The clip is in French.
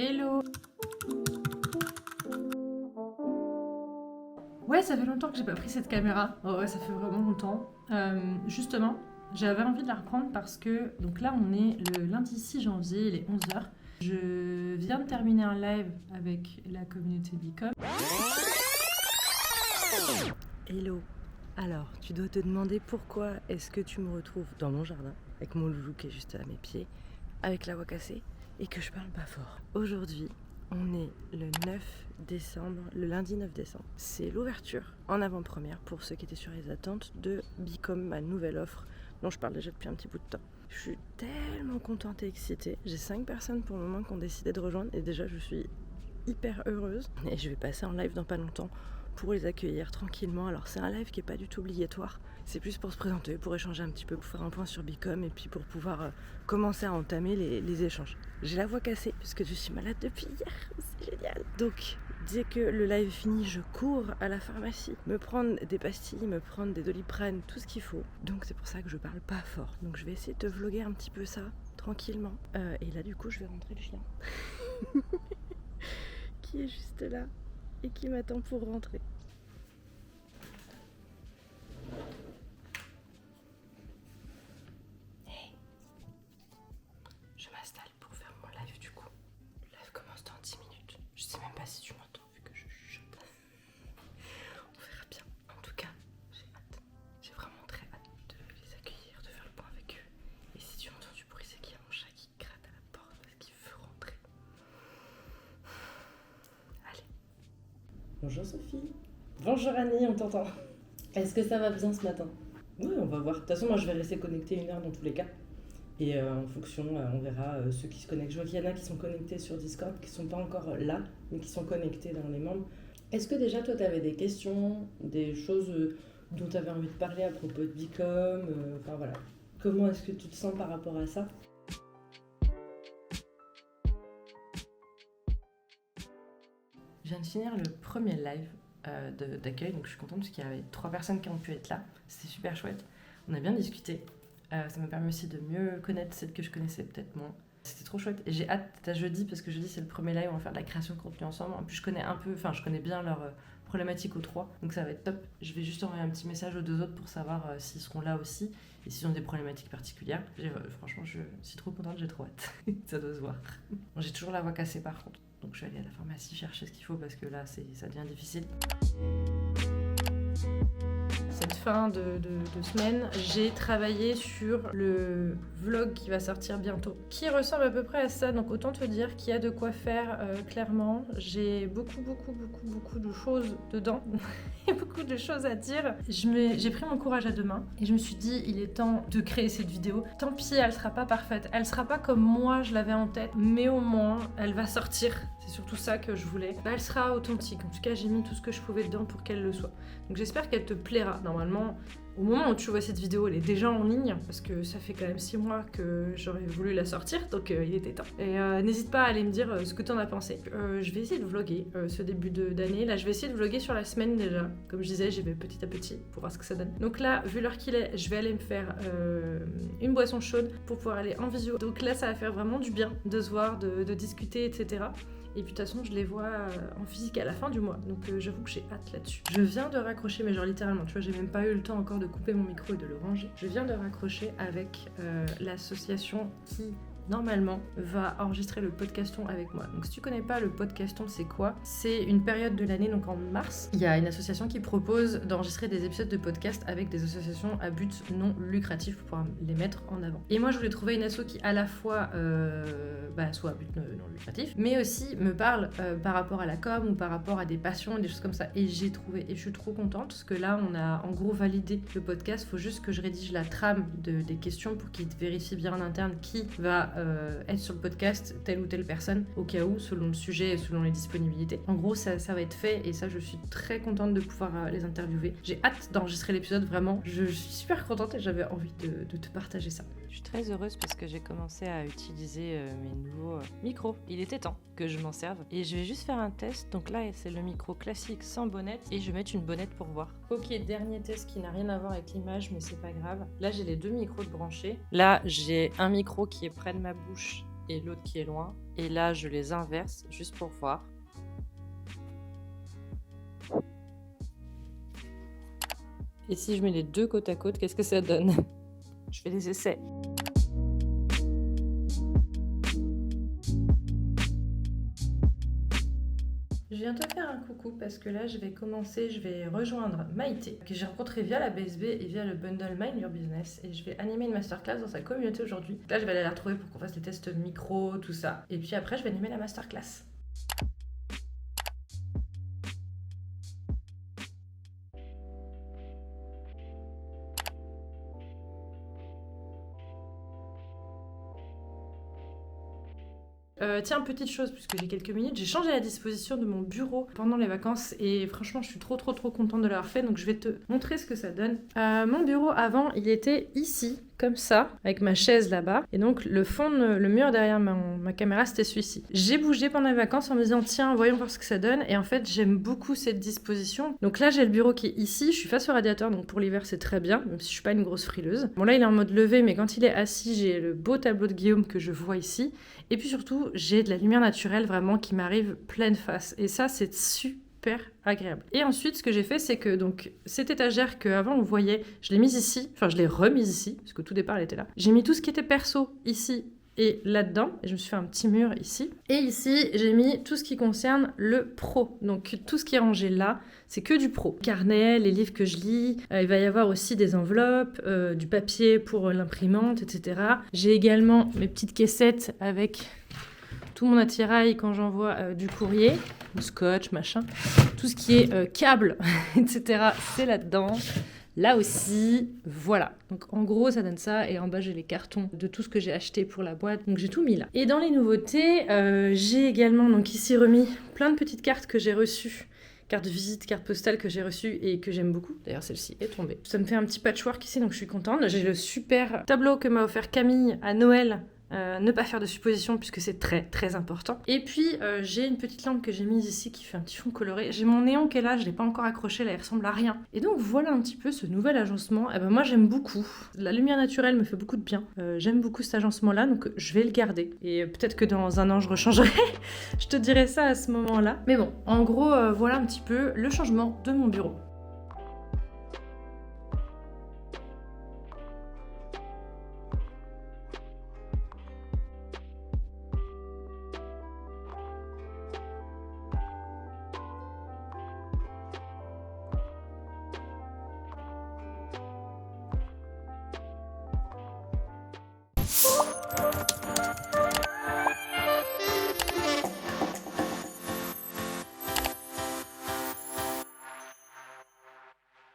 Hello! Ouais, ça fait longtemps que j'ai pas pris cette caméra. Oh ouais, ça fait vraiment longtemps. Justement, j'avais envie de la reprendre parce que, donc là, on est le lundi 6 janvier, il est 11h. Je viens de terminer un live avec la communauté Bicom. Hello. Alors, tu dois te demander pourquoi est-ce que tu me retrouves dans mon jardin, avec mon loulou qui est juste à mes pieds, avec la voix cassée, et que je parle pas fort. Aujourd'hui, on est le 9 décembre, le lundi 9 décembre. C'est l'ouverture en avant-première pour ceux qui étaient sur les attentes de Bicom, ma nouvelle offre dont je parle déjà depuis un petit bout de temps. Je suis tellement contente et excitée. J'ai 5 personnes pour le moment qui ont décidé de rejoindre et déjà je suis hyper heureuse. Et je vais passer en live dans pas longtemps pour les accueillir tranquillement. Alors c'est un live qui n'est pas du tout obligatoire, c'est plus pour se présenter, pour échanger un petit peu, pour faire un point sur Bicom et puis pour pouvoir commencer à entamer les échanges. J'ai la voix cassée puisque je suis malade depuis hier, c'est génial. Donc dès que le live est fini, je cours à la pharmacie, me prendre des pastilles, me prendre des Doliprane, tout ce qu'il faut. Donc c'est pour ça que je parle pas fort. Donc je vais essayer de te vlogger un petit peu ça, tranquillement. Et là du coup je vais rentrer le chien. Qui est juste là et qui m'attend pour rentrer. Hey, je m'installe pour faire mon live du coup. Le live commence dans 10 minutes. Je sais même pas si tu m'entends vu que je chuchote. On verra bien. En tout cas, j'ai hâte. J'ai vraiment très hâte de les accueillir, de faire le point avec eux. Et si tu entends du bruit, c'est qu'il y a mon chat qui gratte à la porte parce qu'il veut rentrer. Allez. Bonjour Sophie. Bonjour Annie, on t'entend. Est-ce que ça va bien ce matin? Oui, on va voir. De toute façon, moi je vais rester connectée 1 heure dans tous les cas. Et en fonction, on verra ceux qui se connectent. Je vois qu'il y en a qui sont connectés sur Discord, qui sont pas encore là, mais qui sont connectés dans les membres. Est-ce que déjà toi tu avais des questions, des choses dont tu avais envie de parler à propos de Bicom enfin voilà. Comment est-ce que tu te sens par rapport à ça? Je viens de finir le premier live d'accueil, donc je suis contente parce qu'il y avait 3 personnes qui ont pu être là. C'était super chouette. On a bien discuté. Ça m'a permis aussi de mieux connaître celles que je connaissais peut-être moins. C'était trop chouette. Et j'ai hâte à jeudi parce que jeudi c'est le premier live, on va faire de la création de contenu ensemble. En plus je connais bien leurs problématiques aux 3, donc ça va être top. Je vais juste envoyer un petit message aux 2 autres pour savoir s'ils seront là aussi et s'ils ont des problématiques particulières. Franchement je suis trop contente, j'ai trop hâte. Ça doit se voir. Bon, j'ai toujours la voix cassée par contre. Donc je vais aller à la pharmacie chercher ce qu'il faut parce que là ça devient difficile. Cette fin de semaine, j'ai travaillé sur le vlog qui va sortir bientôt, qui ressemble à peu près à ça, donc autant te dire qu'il y a de quoi faire clairement. J'ai beaucoup de choses dedans et beaucoup de choses à dire. J'ai pris mon courage à 2 mains et je me suis dit il est temps de créer cette vidéo. Tant pis, elle sera pas parfaite, elle sera pas comme moi je l'avais en tête, mais au moins elle va sortir. C'est surtout ça que je voulais. Elle sera authentique. En tout cas, j'ai mis tout ce que je pouvais dedans pour qu'elle le soit. Donc j'espère qu'elle te plaira. Normalement, au moment où tu vois cette vidéo, elle est déjà en ligne parce que ça fait quand même 6 mois que j'aurais voulu la sortir, donc il était temps. Et n'hésite pas à aller me dire ce que t'en as pensé. Je vais essayer de vlogger ce début d'année. Là, je vais essayer de vlogger sur la semaine déjà. Comme je disais, j'y vais petit à petit pour voir ce que ça donne. Donc là, vu l'heure qu'il est, je vais aller me faire une boisson chaude pour pouvoir aller en visio. Donc là, ça va faire vraiment du bien de se voir, de discuter, etc. Et puis de toute façon, je les vois en physique à la fin du mois. Donc j'avoue que j'ai hâte là-dessus. Je viens de raccrocher, mais genre littéralement, tu vois, j'ai même pas eu le temps encore de couper mon micro et de le ranger. Je viens de raccrocher avec l'association qui normalement va enregistrer le podcaston avec moi. Donc si tu connais pas le podcaston, c'est quoi? C'est une période de l'année, donc en mars, il y a une association qui propose d'enregistrer des épisodes de podcast avec des associations à but non lucratif pour pouvoir les mettre en avant. Et moi je voulais trouver une asso qui à la fois soit à but non lucratif, mais aussi me parle par rapport à la com ou par rapport à des passions, des choses comme ça. Et j'ai trouvé, et je suis trop contente parce que là on a en gros validé le podcast. Faut juste que je rédige la trame des questions pour qu'ils vérifient bien en interne qui va être sur le podcast, telle ou telle personne, au cas où, selon le sujet et selon les disponibilités. En gros, ça va être fait et ça, je suis très contente de pouvoir les interviewer. J'ai hâte d'enregistrer l'épisode, vraiment. Je suis super contente et j'avais envie de te partager ça. Je suis très heureuse parce que j'ai commencé à utiliser mes nouveaux micros. Il était temps que je m'en serve. Et je vais juste faire un test. Donc là, c'est le micro classique sans bonnette et je vais mettre une bonnette pour voir. Ok, dernier test qui n'a rien à voir avec l'image, mais c'est pas grave. Là, j'ai les 2 micros de branchés. Là, j'ai un micro qui est près de ma bouche et l'autre qui est loin. Et là, je les inverse juste pour voir. Et si je mets les deux côte à côte, qu'est-ce que ça donne? Je fais des essais. Je viens te faire un coucou parce que là je vais rejoindre Maïté que j'ai rencontrée via la BSB et via le bundle Mind Your Business et je vais animer une masterclass dans sa communauté aujourd'hui. Là je vais aller la retrouver pour qu'on fasse des tests micro, tout ça. Et puis après je vais animer la masterclass. Tiens, petite chose, puisque j'ai quelques minutes, j'ai changé la disposition de mon bureau pendant les vacances et franchement je suis trop contente de l'avoir fait, donc je vais te montrer ce que ça donne. Mon bureau avant il était ici, comme ça, avec ma chaise là-bas, et donc le mur derrière ma caméra c'était celui-ci. J'ai bougé pendant les vacances en me disant tiens voyons voir ce que ça donne, et en fait j'aime beaucoup cette disposition. Donc là j'ai le bureau qui est ici, je suis face au radiateur, donc pour l'hiver c'est très bien, même si je suis pas une grosse frileuse. Bon là il est en mode levé, mais quand il est assis j'ai le beau tableau de Guillaume que je vois ici, et puis surtout j'ai de la lumière naturelle vraiment qui m'arrive pleine face, et ça c'est super agréable. Et ensuite ce que j'ai fait c'est que donc cette étagère qu'avant on voyait, je l'ai mise ici, enfin je l'ai remise ici parce que tout départ elle était là. J'ai mis tout ce qui était perso ici et là-dedans, et je me suis fait un petit mur ici. Et ici j'ai mis tout ce qui concerne le pro, donc tout ce qui est rangé là c'est que du pro. Carnet, les livres que je lis, il va y avoir aussi des enveloppes, du papier pour l'imprimante, etc. J'ai également mes petites caissettes avec tout mon attirail quand j'envoie du courrier, du scotch, machin, tout ce qui est câble, etc. c'est là-dedans. Là aussi, voilà. Donc en gros, ça donne ça. Et en bas, j'ai les cartons de tout ce que j'ai acheté pour la boîte. Donc j'ai tout mis là. Et dans les nouveautés, j'ai également donc ici remis plein de petites cartes que j'ai reçues. Cartes de visite, cartes postales que j'ai reçues et que j'aime beaucoup. D'ailleurs, celle-ci est tombée. Ça me fait un petit patchwork ici, donc je suis contente. J'ai le super tableau que m'a offert Camille à Noël. Ne pas faire de suppositions puisque c'est très important. Et puis j'ai une petite lampe que j'ai mise ici qui fait un petit fond coloré. J'ai mon néon qui est là, je l'ai pas encore accroché, là il ressemble à rien. Et donc voilà un petit peu ce nouvel agencement. Et ben moi j'aime beaucoup. La lumière naturelle me fait beaucoup de bien. J'aime beaucoup cet agencement là, donc je vais le garder. Et peut-être que dans un an je rechangerai. Je te dirai ça à ce moment là. Mais bon, en gros voilà un petit peu le changement de mon bureau.